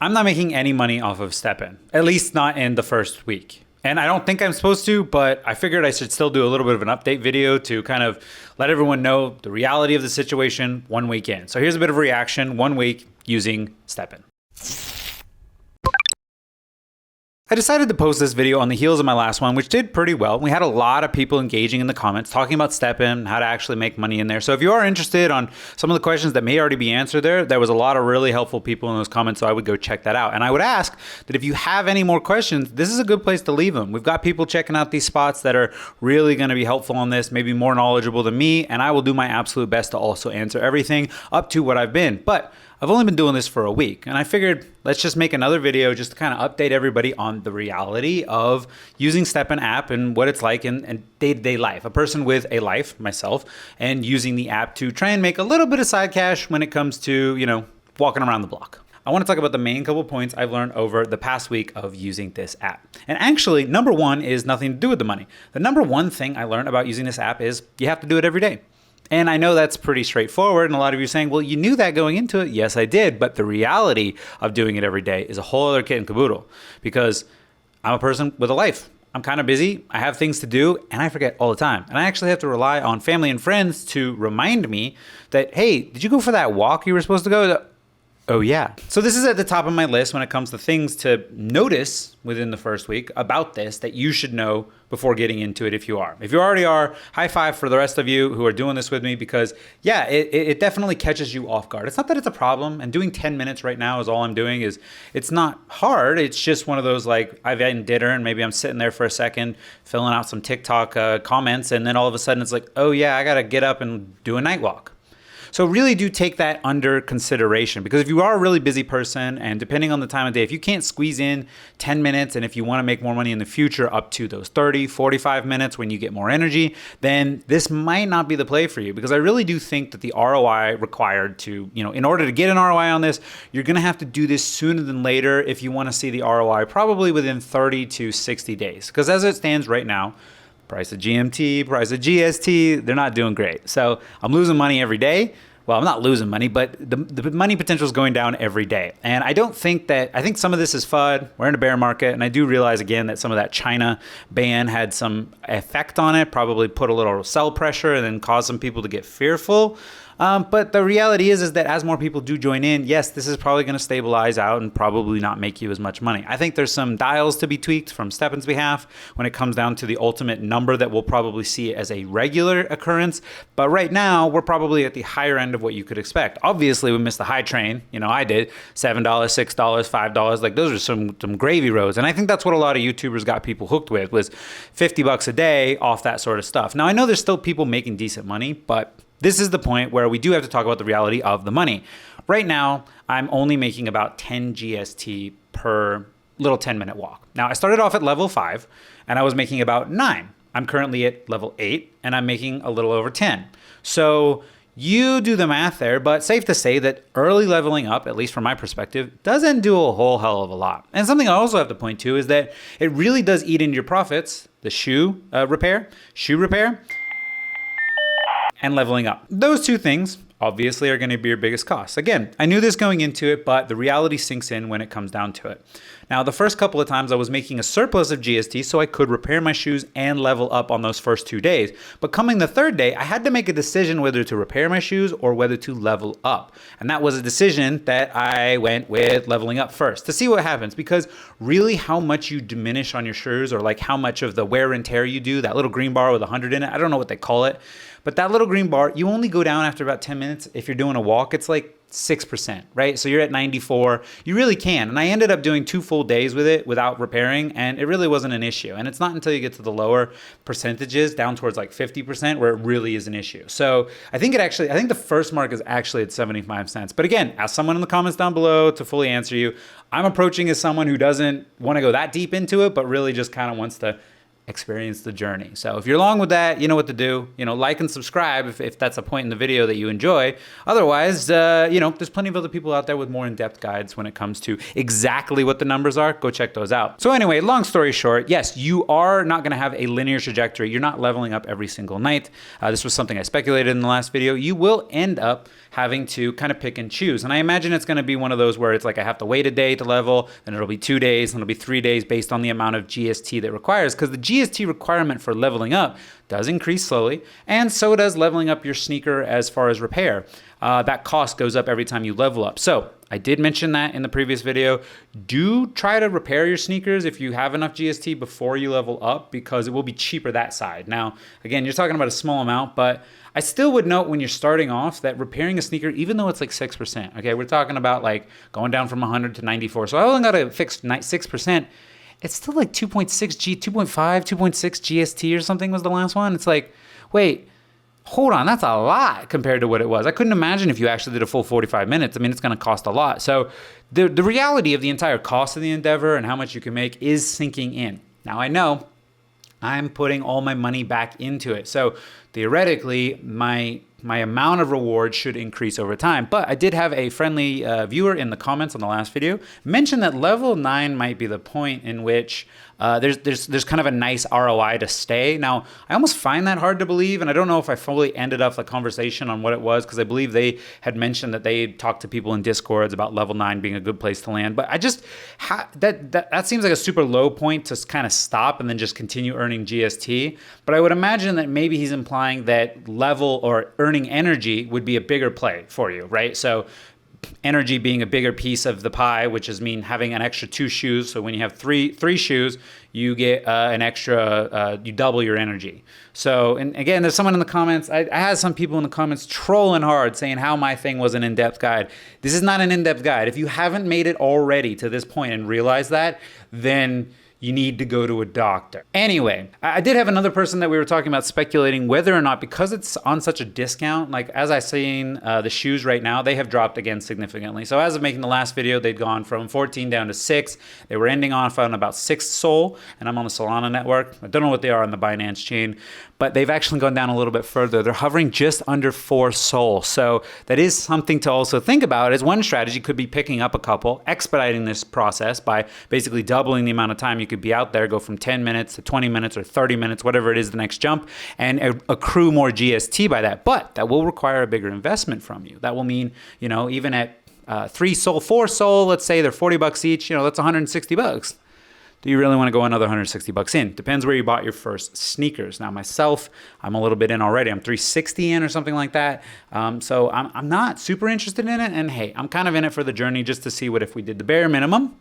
I'm not making any money off of STEPN, at least not in the first week. And I don't think I'm supposed to, but I figured I should still do a little bit of an update video to kind of let everyone know the reality of the situation 1 week in. So here's a bit of a reaction 1 week using STEPN. I decided to post this video on the heels of my last one, which did pretty well. We had a lot of people engaging in the comments, talking about STEPN, how to actually make money in there. So if you are interested on some of the questions that may already be answered there was a lot of really helpful people in those comments, so I would go check that out. And I would ask that if you have any more questions, this is a good place to leave them. We've got people checking out these spots that are really going to be helpful on this, maybe more knowledgeable than me, and I will do my absolute best to also answer everything up to what I've been. But I've only been doing this for a week, and I figured let's just make another video just to kind of update everybody on the reality of using STEPN app and what it's like in day-to-day life. A person with a life, myself, and using the app to try and make a little bit of side cash when it comes to, walking around the block. I want to talk about the main couple points I've learned over the past week of using this app. And actually, number one is nothing to do with the money. The number one thing I learned about using this app is you have to do it every day. And I know that's pretty straightforward, and a lot of you are saying, well, you knew that going into it. Yes, I did, but the reality of doing it every day is a whole other kit and caboodle, because I'm a person with a life. I'm kind of busy, I have things to do, and I forget all the time. And I actually have to rely on family and friends to remind me that, hey, did you go for that walk you were supposed to go? Oh yeah. So this is at the top of my list when it comes to things to notice within the first week about this that you should know before getting into it if you are. If you already are, high five for the rest of you who are doing this with me, because yeah, it definitely catches you off guard. It's not that it's a problem, and doing 10 minutes right now is all I'm doing. It's not hard. It's just one of those, like, I've eaten dinner and maybe I'm sitting there for a second filling out some TikTok comments, and then all of a sudden it's like, oh yeah, I gotta get up and do a night walk. So really do take that under consideration, because if you are a really busy person, and depending on the time of day, if you can't squeeze in 10 minutes, and if you want to make more money in the future up to those 30, 45 minutes when you get more energy, then this might not be the play for you, because I really do think that the ROI required to, in order to get an ROI on this, you're going to have to do this sooner than later if you want to see the ROI, probably within 30 to 60 days. Because as it stands right now, price of GMT, price of GST, they're not doing great. So I'm losing money every day. Well, I'm not losing money, but the money potential is going down every day. And I think some of this is FUD. We're in a bear market. And I do realize, again, that some of that China ban had some effect on it, probably put a little sell pressure and then caused some people to get fearful. But the reality is that as more people do join in, yes, this is probably going to stabilize out and probably not make you as much money. I think there's some dials to be tweaked from STEPN's behalf when it comes down to the ultimate number that we'll probably see as a regular occurrence. But right now, we're probably at the higher end of what you could expect. Obviously, we missed the high train. I did. $7, $6, $5. Like, those are some gravy roads. And I think that's what a lot of YouTubers got people hooked with, was $50 a day off that sort of stuff. Now, I know there's still people making decent money, but this is the point where we do have to talk about the reality of the money. Right now, I'm only making about 10 GST per little 10-minute walk. Now, I started off at level 5, and I was making about 9. I'm currently at level 8, and I'm making a little over 10. So you do the math there, but safe to say that early leveling up, at least from my perspective, doesn't do a whole hell of a lot. And something I also have to point to is that it really does eat into your profits, the shoe repair, and leveling up. Those two things obviously are going to be your biggest costs. Again, I knew this going into it, but the reality sinks in when it comes down to it. Now, the first couple of times I was making a surplus of GST so I could repair my shoes and level up on those first 2 days. But coming the third day, I had to make a decision whether to repair my shoes or whether to level up. And that was a decision that I went with leveling up first to see what happens, because really how much you diminish on your shoes, or like how much of the wear and tear you do, that little green bar with 100 in it, I don't know what they call it, but that little green bar, you only go down after about 10 minutes. If you're doing a walk, it's like 6%, right? So you're at 94. You really can. And I ended up doing 2 full days with it without repairing, and it really wasn't an issue. And it's not until you get to the lower percentages, down towards like 50%, where it really is an issue. So I think the first mark is actually at 75 cents. But again, ask someone in the comments down below to fully answer you. I'm approaching as someone who doesn't want to go that deep into it, but really just kind of wants to experience the journey. So if you're along with that, you know what to do. Like and subscribe if that's a point in the video that you enjoy. Otherwise, there's plenty of other people out there with more in-depth guides when it comes to exactly what the numbers are. Go check those out. So anyway, long story short, yes, you are not going to have a linear trajectory. You're not leveling up every single night. This was something I speculated in the last video. You will end up having to kind of pick and choose. And I imagine it's going to be one of those where it's like I have to wait a day to level, then it'll be 2 days, and it'll be 3 days based on the amount of GST that requires, because the GST requirement for leveling up does increase slowly, and so does leveling up your sneaker as far as repair. That cost goes up every time you level up. So I did mention that in the previous video. Do try to repair your sneakers if you have enough GST before you level up, because it will be cheaper that side. Now, again, you're talking about a small amount, but I still would note when you're starting off that repairing a sneaker, even though it's like 6%, okay, we're talking about like going down from 100 to 94. So I only got to fix 6%. It's still like 2.5, 2.6 GST or something was the last one. It's like, wait, hold on, that's a lot compared to what it was. I couldn't imagine if you actually did a full 45 minutes. I mean, it's going to cost a lot. So the reality of the entire cost of the endeavor and how much you can make is sinking in. Now I know I'm putting all my money back into it. So theoretically, my amount of reward should increase over time. But I did have a friendly viewer in the comments on the last video mention that level 9 might be the point in which there's kind of a nice ROI to stay. Now, I almost find that hard to believe, and I don't know if I fully ended up the conversation on what it was, because I believe they had mentioned that they talked to people in Discords about level 9 being a good place to land. But I just, that seems like a super low point to kind of stop and then just continue earning GST. But I would imagine that maybe he's implying that level or earning energy would be a bigger play for you, right? So energy being a bigger piece of the pie, which is having an extra 2 shoes. So when you have three shoes, you get an extra, you double your energy. So, and again, there's someone in the comments, I had some people in the comments trolling hard saying how my thing was an in-depth guide. This is not an in-depth guide. If you haven't made it already to this point and realize that, then you need to go to a doctor. Anyway, I did have another person that we were talking about speculating whether or not, because it's on such a discount, like as I seen the shoes right now, they have dropped again significantly. So as of making the last video, they'd gone from 14 down to 6. They were ending off on about 6 Sol, and I'm on the Solana network. I don't know what they are on the Binance chain, but they've actually gone down a little bit further. They're hovering just under 4 Sol. So that is something to also think about, as one strategy could be picking up a couple, expediting this process by basically doubling the amount of time you could be out there, go from 10 minutes to 20 minutes or 30 minutes, whatever it is the next jump, and accrue more GST by that. But that will require a bigger investment from you. That will mean, even at 3 Sol, 4 Sol, let's say they're $40 each, that's $160. Do you really want to go another $160 in? Depends where you bought your first sneakers. Now myself, I'm a little bit in already. I'm $360 in or something like that. So I'm not super interested in it. And hey, I'm kind of in it for the journey just to see what if we did the bare minimum,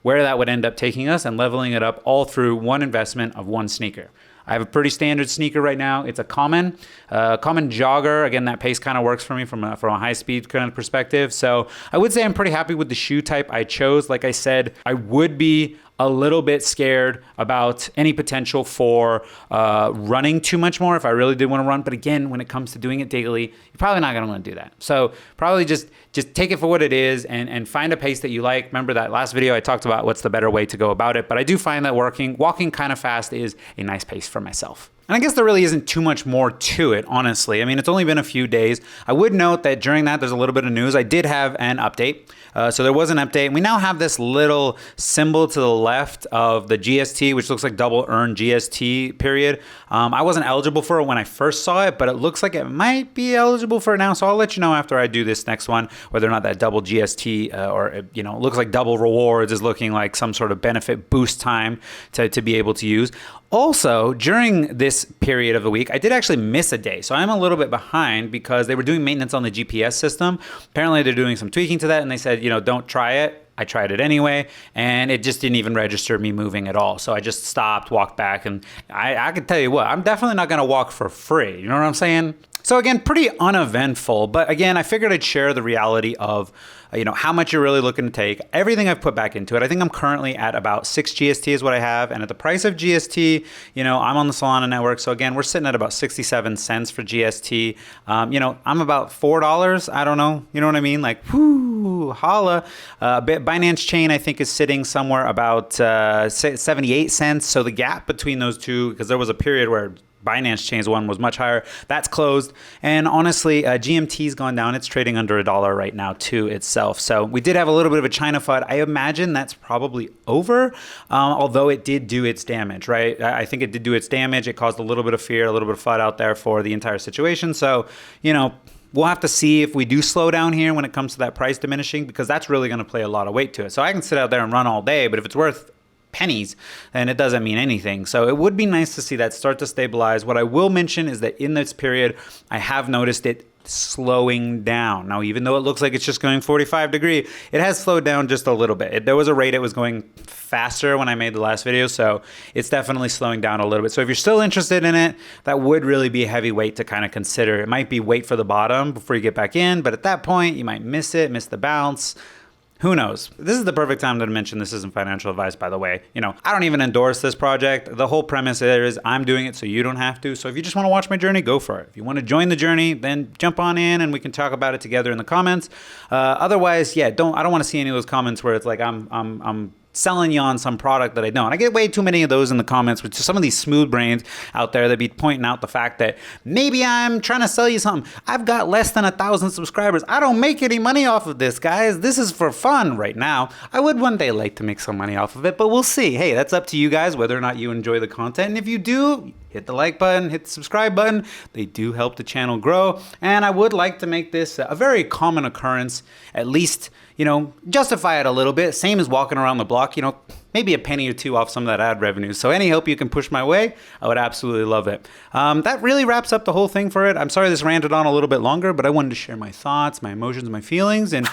where that would end up taking us, and leveling it up all through one investment of one sneaker. I have a pretty standard sneaker right now. It's a common jogger. Again, that pace kind of works for me from a high speed kind of perspective. So I would say I'm pretty happy with the shoe type I chose. Like I said, I would be a little bit scared about any potential for running too much more if I really did want to run. But again, when it comes to doing it daily, you're probably not going to want to do that. So probably just take it for what it is and find a pace that you like. Remember that last video I talked about what's the better way to go about it. But I do find that walking kind of fast is a nice pace for myself. And I guess there really isn't too much more to it, honestly. I mean, it's only been a few days. I would note that during that, there's a little bit of news. I did have an update. So there was an update. And we now have this little symbol to the left of the GST, which looks like double earned GST period. I wasn't eligible for it when I first saw it, but it looks like it might be eligible for it now. So I'll let you know after I do this next one, whether or not that double GST it looks like double rewards is looking like some sort of benefit boost time to be able to use. Also, during this period of the week, I did actually miss a day. So I'm a little bit behind because they were doing maintenance on the GPS system. Apparently, they're doing some tweaking to that, and they said, don't try it. I tried it anyway, and it just didn't even register me moving at all. So I just stopped, walked back, and I can tell you what, I'm definitely not going to walk for free. You know what I'm saying? So again, pretty uneventful, but again, I figured I'd share the reality of, how much you're really looking to take, everything I've put back into it. I think I'm currently at about 6 GST is what I have. And at the price of GST, I'm on the Solana network. So again, we're sitting at about 67 cents for GST. I'm about $4. I don't know. You know what I mean? Like, whoo, holla. Binance Chain, I think, is sitting somewhere about 78 cents. So the gap between those two, because there was a period where Binance Chain's one was much higher. That's closed. And honestly, GMT's gone down. It's trading under $1 right now too itself. So we did have a little bit of a China FUD. I imagine that's probably over, although it did do its damage, right? I think it did do its damage. It caused a little bit of fear, a little bit of FUD out there for the entire situation. So, we'll have to see if we do slow down here when it comes to that price diminishing, because that's really going to play a lot of weight to it. So I can sit out there and run all day, but if it's worth pennies, and it doesn't mean anything. So it would be nice to see that start to stabilize. What I will mention is that in this period, I have noticed it slowing down. Now, even though it looks like it's just going 45 degree, it has slowed down just a little bit. There was a rate it was going faster when I made the last video, so it's definitely slowing down a little bit. So if you're still interested in it, that would really be a heavy weight to kind of consider. It might be wait for the bottom before you get back in, but at that point, you might miss the bounce. Who knows? This is the perfect time to mention this isn't financial advice, by the way. I don't even endorse this project. The whole premise there is I'm doing it so you don't have to. So if you just want to watch my journey, go for it. If you want to join the journey, then jump on in and we can talk about it together in the comments. Otherwise, I don't want to see any of those comments where it's like I'm selling you on some product that I don't. I get way too many of those in the comments with some of these smooth brains out there that be pointing out the fact that maybe I'm trying to sell you something. I've got less than 1,000 subscribers. I don't make any money off of this, guys. This is for fun right now. I would one day like to make some money off of it, but we'll see. Hey, that's up to you guys whether or not you enjoy the content. And if you do, hit the like button, hit the subscribe button. They do help the channel grow. And I would like to make this a very common occurrence, at least, justify it a little bit. Same as walking around the block, maybe a penny or two off some of that ad revenue. So any help you can push my way, I would absolutely love it. That really wraps up the whole thing for it. I'm sorry this ranted on a little bit longer, but I wanted to share my thoughts, my emotions, my feelings, and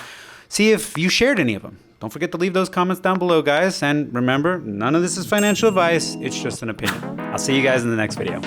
see if you shared any of them. Don't forget to leave those comments down below, guys. And remember, none of this is financial advice. It's just an opinion. I'll see you guys in the next video.